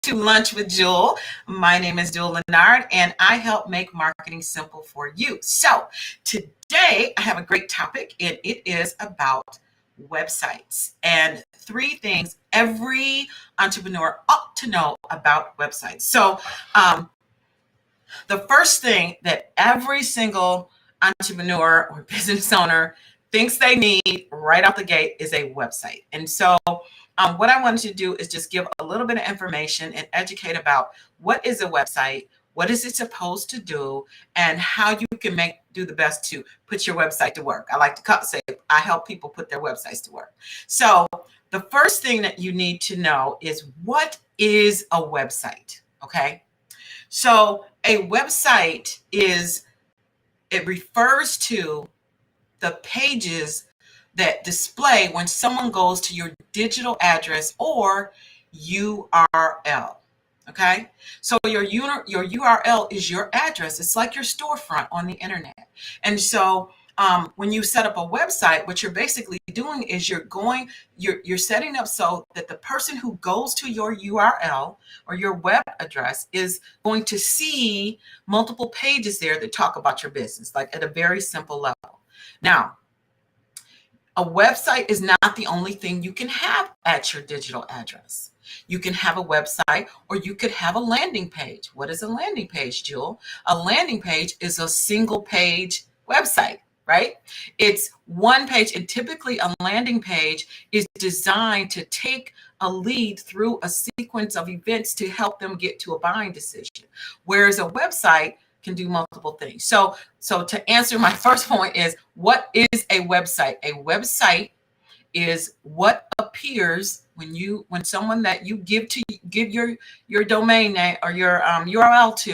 to Lunch with Juhl. My name is Juhl Lenard, and I help make marketing simple for you. So today I have a great topic, and it is about websites and 3 things every entrepreneur ought to know about websites. So the first thing that every single entrepreneur or business owner thinks they need right out the gate is a website. And so what I wanted to do is just give a little bit of information and educate about what is a website, what is it supposed to do, and how you can do the best to put your website to work. I like to say I help people put their websites to work. So the first thing that you need to know is, what is a website? Okay. So a website it refers to the pages that display when someone goes to your digital address or URL. Okay, so your URL is your address. It's like your storefront on the internet. And so when you set up a website, what you're basically doing is you're setting up so that the person who goes to your URL or your web address is going to see multiple pages there that talk about your business, like at a very simple level. Now, a website is not the only thing you can have at your digital address. You can have a website, or you could have a landing page. What is a landing page, Juhl? A landing page is a single page website, right? It's one page, and typically a landing page is designed to take a lead through a sequence of events to help them get to a buying decision, whereas a website can do multiple things. So to answer my first point is, what is a website? A website is what appears when someone that you give your domain name or your URL to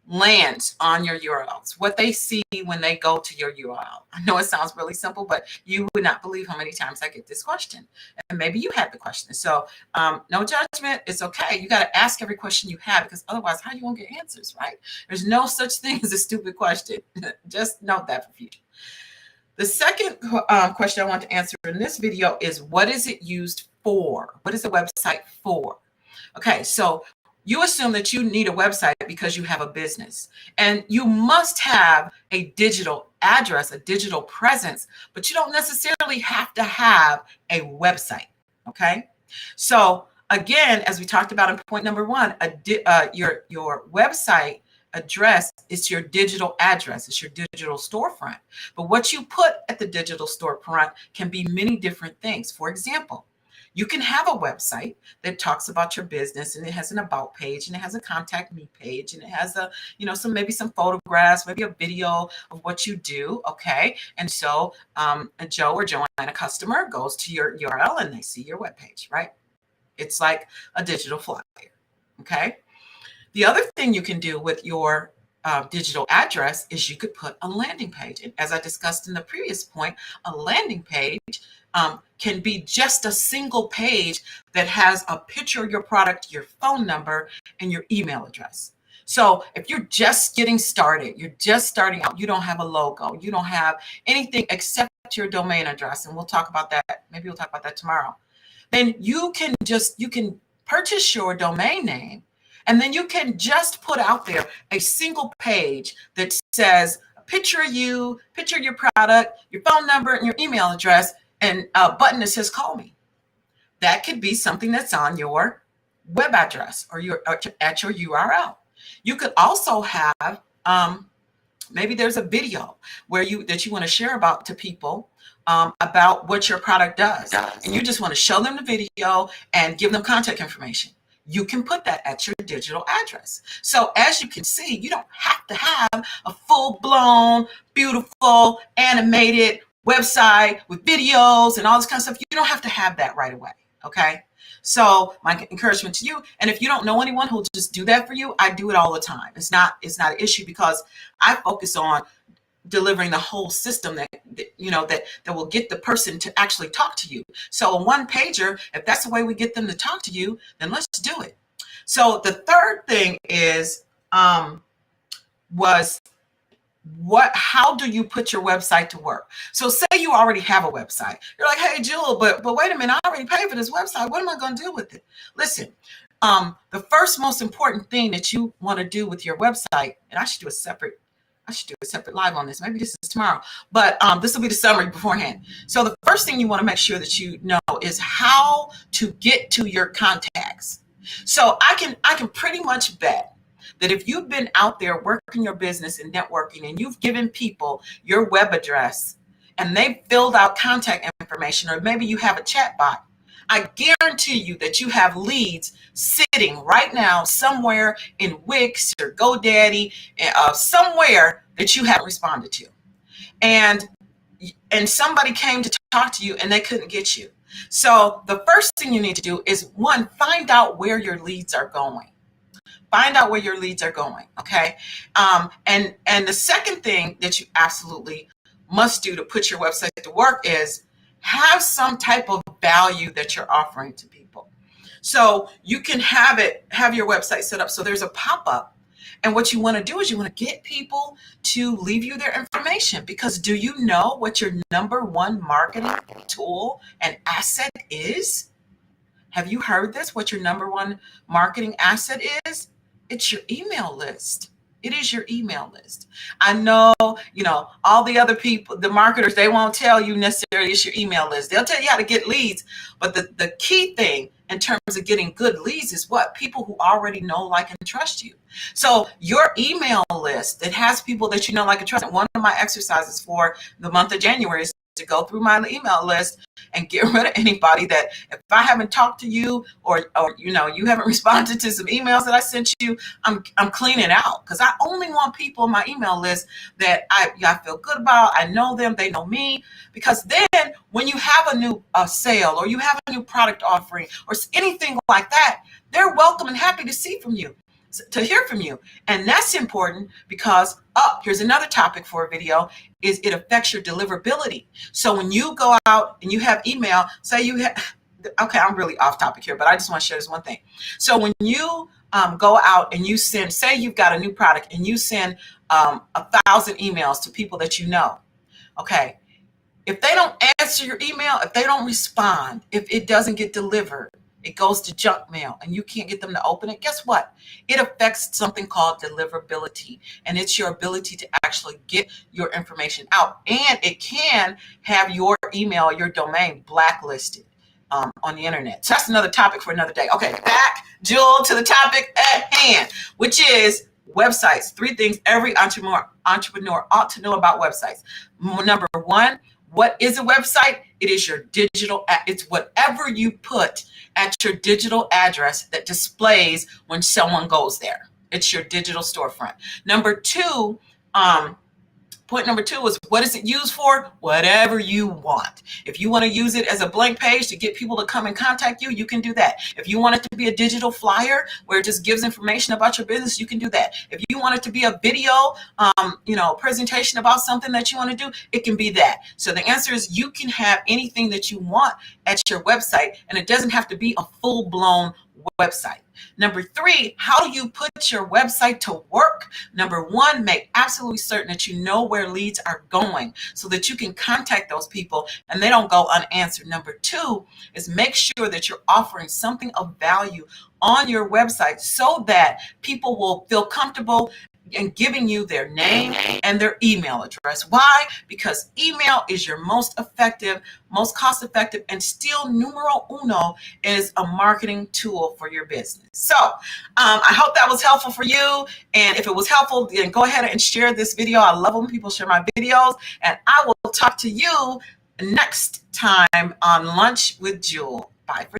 lands on your URLs, what they see when they go to your URL. I know it sounds really simple, but you would not believe how many times I get this question. And maybe you had the question. So no judgment. It's okay. You got to ask every question you have, because otherwise, how are you going to get answers, right? There's no such thing as a stupid question. Just note that for future. The second question I want to answer in this video is, what is it used for? What is a website for? Okay, so you assume that you need a website because you have a business, and you must have a digital address, a digital presence, but you don't necessarily have to have a website. Okay, so again, as we talked about in point number 1, your website address is your digital address. It's your digital storefront. But what you put at the digital storefront can be many different things. For example, you can have a website that talks about your business, and it has an about page, and it has a contact me page, and it has maybe some photographs, maybe a video of what you do. Okay. And so a Joe or Joanne, a customer, goes to your URL and they see your webpage, right? It's like a digital flyer. Okay. The other thing you can do with your digital address is you could put a landing page. And as I discussed in the previous point, a landing page can be just a single page that has a picture of your product, your phone number, and your email address. So if you're just getting started, you're just starting out, you don't have a logo, you don't have anything except your domain address, and we'll talk about that. Maybe we'll talk about that tomorrow. Then you can purchase your domain name, and then you can just put out there a single page that says a picture of you, picture of your product, your phone number, and your email address, and a button that says call me. That could be something that's on your web address or at your URL. You could also have maybe there's a video that you want to share about to people about what your product does, and you just want to show them the video and give them contact information. You can put that at your digital address. So as you can see, you don't have to have a full-blown, beautiful, animated website with videos and all this kind of stuff. You don't have to have that right away. Okay. So my encouragement to you, and if you don't know anyone who'll just do that for you, I do it all the time. It's not an issue, because I focus on delivering the whole system that will get the person to actually talk to you. So a one pager, if that's the way we get them to talk to you, then let's do it. So the third thing is how do you put your website to work? So say you already have a website. You're like, hey, Juhl, but wait a minute, I already paid for this website. What am I going to do with it? Listen, The first most important thing that you want to do with your website, and I should do a separate live on this. Maybe this is tomorrow, but this will be the summary beforehand. So the first thing you want to make sure that you know is how to get to your contacts. So I can pretty much bet that if you've been out there working your business and networking and you've given people your web address and they've filled out contact information, or maybe you have a chat bot, I guarantee you that you have leads sitting right now somewhere in Wix or GoDaddy, somewhere that you haven't responded to. And somebody came to talk to you and they couldn't get you. So the first thing you need to do is, one, find out where your leads are going. Find out where your leads are going, okay? And the second thing that you absolutely must do to put your website to work is have some type of value that you're offering to people. So you can have your website set up so there's a pop-up. And what you want to do is you want to get people to leave you their information, because do you know what your number one marketing tool and asset is? Have you heard this? What your number one marketing asset is? It's your email list. It is your email list. I know, all the other people, the marketers, they won't tell you necessarily it's your email list. They'll tell you how to get leads. But the key thing in terms of getting good leads is what? People who already know, like, and trust you. So your email list, it has people that you know, like, and trust. And one of my exercises for the month of January is to go through my email list and get rid of anybody that, if I haven't talked to you or you haven't responded to some emails that I sent you, I'm cleaning out, because I only want people in my email list that I feel good about. I know them, they know me. Because then when you have a new sale, or you have a new product offering, or anything like that, they're welcome and happy to hear from you. And that's important because, here's another topic for a video, is it affects your deliverability. So when you go out and you have email, say you have, okay, I'm really off topic here, but I just want to share this one thing. So when you go out and you send, say you've got a new product and you send 1,000 emails to people that you know, okay, if they don't answer your email, if they don't respond, if it doesn't get delivered, it goes to junk mail and you can't get them to open it, guess what? It affects something called deliverability, and it's your ability to actually get your information out. And it can have your email, your domain blacklisted on the internet. So that's another topic for another day. Okay, back, Juhl, to the topic at hand, which is websites. 3 things every entrepreneur ought to know about websites. Number 1, what is a website? It is your digital, it's whatever you put at your digital address that displays when someone goes there. It's your digital storefront. Point number 2 is, what is it used for? Whatever you want. If you want to use it as a blank page to get people to come and contact you, you can do that. If you want it to be a digital flyer where it just gives information about your business, you can do that. If you want it to be a video, presentation about something that you want to do, it can be that. So the answer is, you can have anything that you want at your website, and it doesn't have to be a full-blown website. Number 3, how do you put your website to work? Number 1, make absolutely certain that you know where leads are going so that you can contact those people and they don't go unanswered. Number 2 is make sure that you're offering something of value on your website so that people will feel comfortable and giving you their name and their email address. Why? Because email is your most effective, most cost-effective, and still numero uno is a marketing tool for your business. So I hope that was helpful for you. And if it was helpful, then go ahead and share this video. I love when people share my videos. And I will talk to you next time on Lunch with Juhl. Bye for